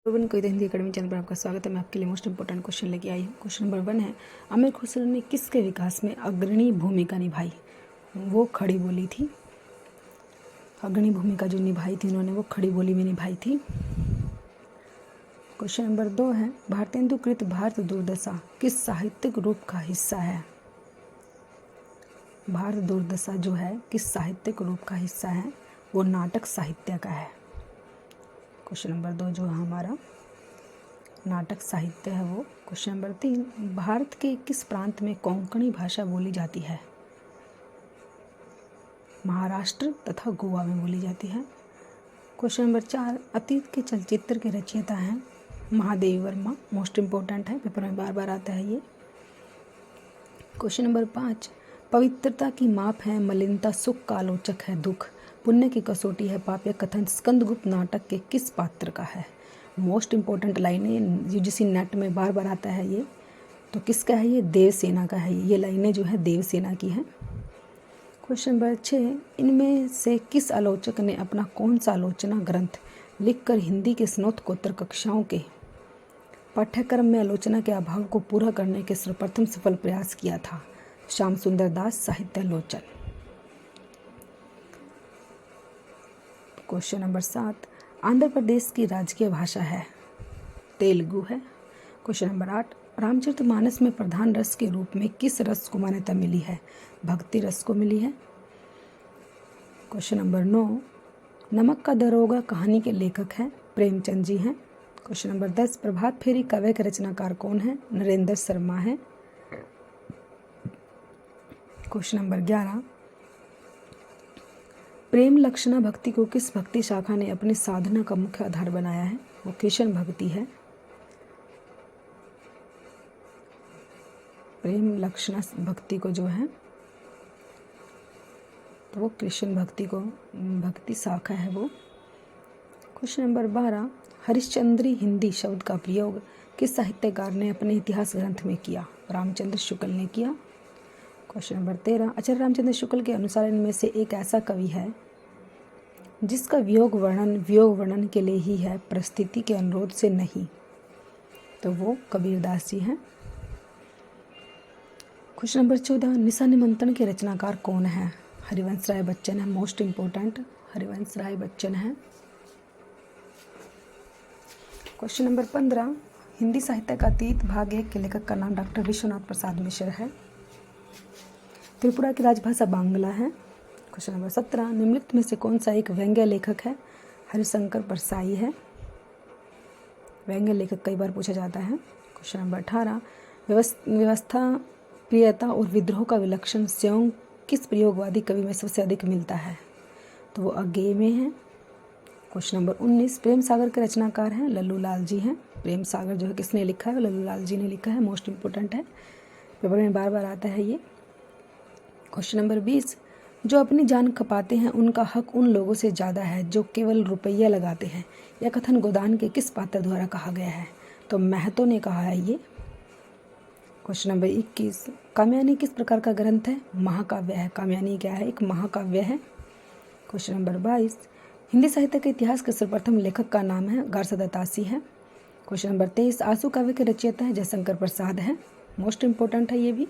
One कविता Hindi academy channel पर आपका स्वागत है। मैं आपके लिए मोस्ट इंपोर्टेंट क्वेश्चन लेके आई हूँ। क्वेश्चन नंबर 1 है, अमीर खुसरो ने किसके विकास में अग्रणी भूमिका निभाई? वो खड़ी बोली थी। अग्रणी भूमिका जो निभाई थी उन्होंने, वो खड़ी बोली में निभाई थी। क्वेश्चन नंबर 2 है, भारतेंदुकृत भारत दुर्दशा किस साहित्यिक रूप का हिस्सा है? भारत दुर्दशा जो है किस साहित्यिक रूप का हिस्सा है? वो नाटक साहित्य का है। क्वेश्चन नंबर 2 जो है हमारा नाटक साहित्य है वो। क्वेश्चन नंबर 3, भारत के किस प्रांत में कोंकणी भाषा बोली जाती है? महाराष्ट्र तथा गोवा में बोली जाती है। क्वेश्चन नंबर 4, अतीत के चलचित्र के रचयिता हैं महादेवी वर्मा। मोस्ट इम्पोर्टेंट है, पेपर में बार बार आता है ये। क्वेश्चन नंबर 5, पवित्रता की माप है मलिनता, सुख का आलोचक है दुख, पुण्य की कसौटी है पाप, या कथन स्कंदगुप्त नाटक के किस पात्र का है? मोस्ट इम्पोर्टेंट लाइनें यूजीसी नेट में बार बार आता है ये। तो किसका है ये? देवसेना का है ये लाइनें जो है देवसेना की हैं। क्वेश्चन नंबर 6, इनमें से किस आलोचक ने अपना कौन सा आलोचना ग्रंथ लिखकर हिंदी के स्नातकोत्तर कक्षाओं के पाठ्यक्रम में आलोचना के अभाव को पूरा करने के सर्वप्रथम सफल प्रयास किया था? श्याम सुंदर दास साहित्यालोचन। क्वेश्चन नंबर 7, आंध्र प्रदेश की राजकीय भाषा है? तेलुगु है। क्वेश्चन नंबर 8, रामचरितमानस में प्रधान रस के रूप में किस रस को मान्यता मिली है? भक्ति रस को मिली है। क्वेश्चन नंबर 9, नमक का दरोगा कहानी के लेखक हैं प्रेमचंद जी हैं। क्वेश्चन नंबर 10, प्रभात फेरी काव्य के रचनाकार कौन है? नरेंद्र शर्मा है। क्वेश्चन नंबर 11, प्रेम लक्षणा भक्ति को किस भक्ति शाखा ने अपनी साधना का मुख्य आधार बनाया है? वो कृष्ण भक्ति है। प्रेम लक्षणा भक्ति को जो है तो वो कृष्ण भक्ति को भक्ति शाखा है वो। क्वेश्चन नंबर 12, हरिश्चंद्री हिंदी शब्द का प्रयोग किस साहित्यकार ने अपने इतिहास ग्रंथ में किया? रामचंद्र शुक्ल ने किया। क्वेश्चन नंबर 13, आचार्य रामचंद्र शुक्ल के अनुसार इनमें से एक ऐसा कवि है जिसका वियोग वर्णन के लिए ही है, परिस्थिति के अनुरोध से नहीं? तो वो कबीरदास जी हैं। क्वेश्चन नंबर 14, निशा निमंत्रण के रचनाकार कौन है? हरिवंश राय बच्चन है। मोस्ट इम्पोर्टेंट हरिवंश राय बच्चन है। क्वेश्चन नंबर 15, हिंदी साहित्य का अतीत भाग 1 के लेखक का नाम डॉक्टर विश्वनाथ प्रसाद मिश्र है। त्रिपुरा की राजभाषा बांग्ला है। क्वेश्चन नंबर 17, निम्नलिखित में से कौन सा एक व्यंग्य लेखक है? हरिशंकर परसाई है। व्यंग्य लेखक कई बार पूछा जाता है। क्वेश्चन नंबर 18, व्यवस्था प्रियता और विद्रोह का विलक्षण संयोग किस प्रयोगवादी कवि में सबसे अधिक मिलता है? तो वो अज्ञेय में है। क्वेश्चन नंबर 19, प्रेम सागर के रचनाकार हैं लल्लू लाल जी हैं। प्रेम सागर जो है किसने लिखा है? लल्लू लाल जी ने लिखा है। मोस्ट इम्पोर्टेंट है, पेपर में बार बार आता है ये। क्वेश्चन नंबर 20, जो अपनी जान खपाते हैं उनका हक उन लोगों से ज़्यादा है जो केवल रुपया लगाते हैं। यह कथन गोदान के किस पात्र द्वारा कहा गया है? तो महतो ने कहा है ये। क्वेश्चन नंबर 21, कामयानी किस प्रकार का ग्रंथ है? महाकाव्य है। कामयानी क्या है? एक महाकाव्य है। क्वेश्चन नंबर 22, हिंदी साहित्य के इतिहास के सर्वप्रथम लेखक का नाम है गारसा दत्तासी है। क्वेश्चन नंबर 23, आंसू काव्य के रचयिता है जयशंकर प्रसाद है। मोस्ट इम्पोर्टेंट है ये भी।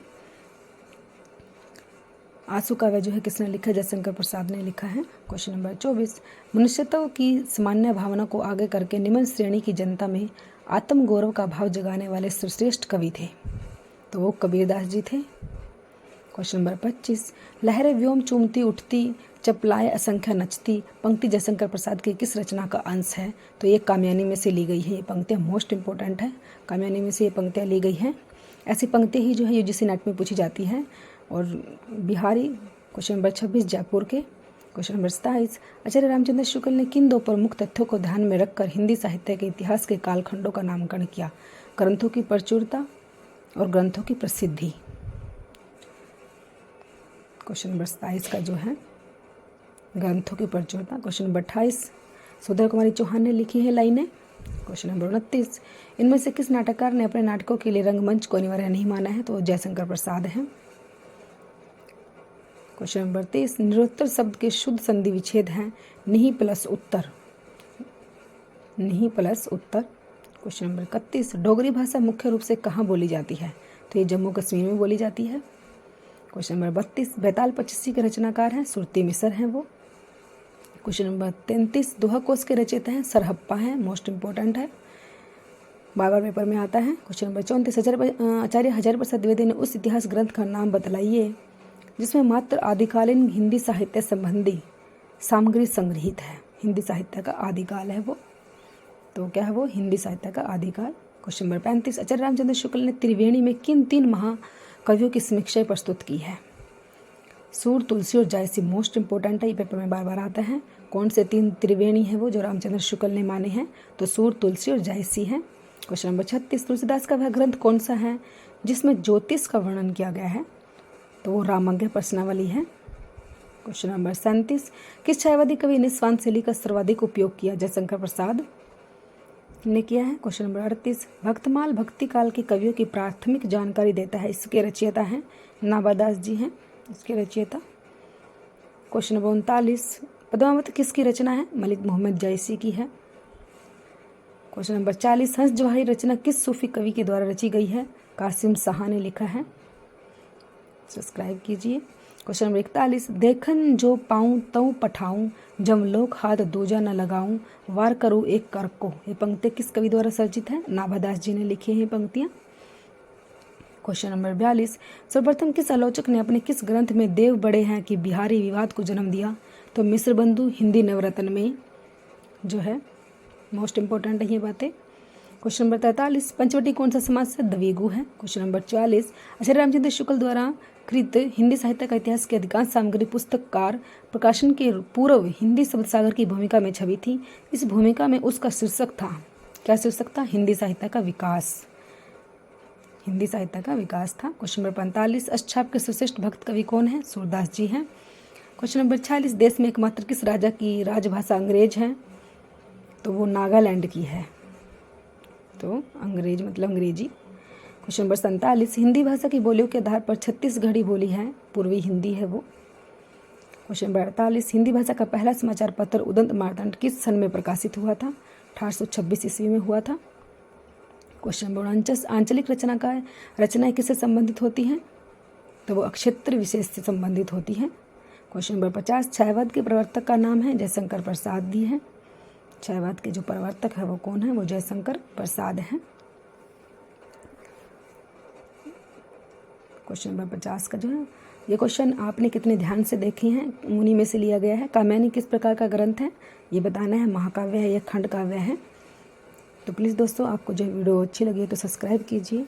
आंसू काव्य जो है किसने लिखा है? जयशंकर प्रसाद ने लिखा है। क्वेश्चन नंबर 24, मनुष्यत्व की सामान्य भावना को आगे करके निम्न श्रेणी की जनता में आत्मगौरव का भाव जगाने वाले श्रेष्ठ कवि थे? तो वो कबीरदास जी थे। क्वेश्चन नंबर 25, लहरें व्योम चूमती उठती चपलाए असंख्य नचती पंक्ति जयशंकर प्रसाद की किस रचना का अंश है? तो ये कामयानी में से ली गई है ये पंक्तियाँ। मोस्ट इम्पोर्टेंट है, कामयानी में से ये पंक्तियाँ ली गई हैं। ऐसी पंक्तियाँ ही जो है यूजीसी नेट में पूछी जाती हैं। और बिहारी। क्वेश्चन नंबर 26, जयपुर के। क्वेश्चन नंबर 27, आचार्य रामचंद्र शुक्ल ने किन दो प्रमुख तथ्यों को ध्यान में रखकर हिंदी साहित्य के इतिहास के कालखंडों का नामकरण किया? ग्रंथों की प्रचुरता और ग्रंथों की प्रसिद्धि। क्वेश्चन नंबर 27 का जो है ग्रंथों की प्रचुरता। क्वेश्चन नंबर 28, सुधर कुमारी चौहान ने लिखी है लाइनें। क्वेश्चन नंबर 29, इनमें से किस नाटककार ने अपने नाटकों के लिए रंगमंच को अनिवार्य नहीं माना है? तो जयशंकर प्रसाद हैं। क्वेश्चन नंबर 30, निरुत्तर शब्द के शुद्ध संधि विच्छेद हैं निहि प्लस उत्तर। निहि प्लस उत्तर। क्वेश्चन नंबर 31, डोगरी भाषा मुख्य रूप से कहाँ बोली जाती है? तो ये जम्मू कश्मीर में बोली जाती है। क्वेश्चन नंबर 32, बैताल पचीसी के रचनाकार हैं सुरती मिसर हैं वो। क्वेश्चन नंबर 33, दोहा कोश के रचयिता हैं सरहप्पा हैं, मोस्ट इंपॉर्टेंट है, बार बार पेपर में आता है। क्वेश्चन नंबर 34, आचार्य हजारी प्रसाद द्विवेदी ने उस इतिहास ग्रंथ का नाम बतलाइए जिसमें मात्र आदिकालीन हिंदी साहित्य संबंधी सामग्री संग्रहित है। हिंदी साहित्य का आदिकाल है वो, तो क्या है वो? हिंदी साहित्य का आदिकाल। क्वेश्चन नंबर 35, आचार्य रामचंद्र शुक्ल ने त्रिवेणी में किन 3 महाकवियों की समीक्षा प्रस्तुत की है? सूर, तुलसी और जायसी, मोस्ट इंपॉर्टेंट है, ये पेपर में बार बार आता है। कौन से 3 त्रिवेणी हैं वो जो रामचंद्र शुक्ल ने माने हैं? तो सूर, तुलसी और जायसी हैं। क्वेश्चन नंबर 36, तुलसीदास का वह ग्रंथ कौन सा है जिसमें ज्योतिष का वर्णन किया गया है? तो वो रामज्ञ प्रश्नावली है। क्वेश्चन नंबर 37, किस छायावादी कवि ने स्वांत शैली का सर्वाधिक उपयोग किया? जयशंकर प्रसाद ने किया है। क्वेश्चन नंबर 38, भक्तमाल भक्ति काल के कवियों की प्राथमिक जानकारी देता है, इसके रचयिता हैं नाभादास जी हैं इसके रचयिता। क्वेश्चन नंबर 39, पद्मावत किसकी रचना है? मलिक मोहम्मद जायसी की है। क्वेश्चन नंबर 40, हंस जवाहिरी रचना किस सूफी कवि के द्वारा रची गई है? कासिम साहा ने लिखा है। सब्सक्राइब कीजिए। क्वेश्चन नंबर 41, देखन जो पाऊँ तऊ पठाऊँ, जमलोक हाथ दूजा न लगाऊँ, वार करूँ एक कर को। ये पंक्ति किस कवि द्वारा सर्जित है? नाभादास जी ने लिखी हैं पंक्तियाँ। क्वेश्चन नंबर 42, सर्वप्रथम किस आलोचक ने अपने किस ग्रंथ में देव बड़े हैं कि बिहारी विवाद को जन्म दिया? तो मिश्र बंधु हिंदी नवरत्न में जो है, मोस्ट इंपॉर्टेंट है ये बातें। क्वेश्चन नंबर 43, पंचवटी कौन सा समाज से? द्विगु है। क्वेश्चन नंबर 44, आचार्य रामचंद्र शुक्ल द्वारा कृत हिंदी साहित्य का इतिहास की अधिकांश सामग्री पुस्तककार प्रकाशन के पूर्व हिंदी शब्द सागर की भूमिका में छपी थी। इस भूमिका में उसका शीर्षक था, क्या शीर्षक था? हिंदी साहित्य का विकास। हिंदी साहित्य का विकास था। क्वेश्चन नंबर 45, अष्टछाप के सर्वश्रेष्ठ भक्त कवि कौन है? सूरदास जी हैं। क्वेश्चन नंबर 46, देश में एकमात्र किस राजा की राजभाषा अंग्रेज है? तो वो नागालैंड की है, तो अंग्रेज मतलब अंग्रेजी। क्वेश्चन नंबर 47, हिंदी भाषा की बोलियों के आधार पर छत्तीसगढ़ी बोली है, पूर्वी हिंदी है वो। क्वेश्चन नंबर 48, हिंदी भाषा का पहला समाचार पत्र उदंत मार्तंड किस सन में प्रकाशित हुआ था? 1826 ईस्वी में हुआ था। क्वेश्चन नंबर 49, आंचलिक रचनाएं किससे संबंधित होती हैं? तो वो अक्षेत्र विशेष से संबंधित होती हैं। क्वेश्चन नंबर 50, छायावाद के प्रवर्तक का नाम है? जयशंकर प्रसाद जी हैं। छायावाद के जो प्रवर्तक है वो कौन है? वो जयशंकर प्रसाद हैं। क्वेश्चन नंबर 50 का जो है, ये क्वेश्चन आपने कितने ध्यान से देखे हैं? उन्हीं में से लिया गया है। काम्यानी किस प्रकार का ग्रंथ है? ये बताना है, महाकाव्य है या खंड काव्य है। तो प्लीज़ दोस्तों, आपको जो वीडियो अच्छी लगी है तो सब्सक्राइब कीजिए।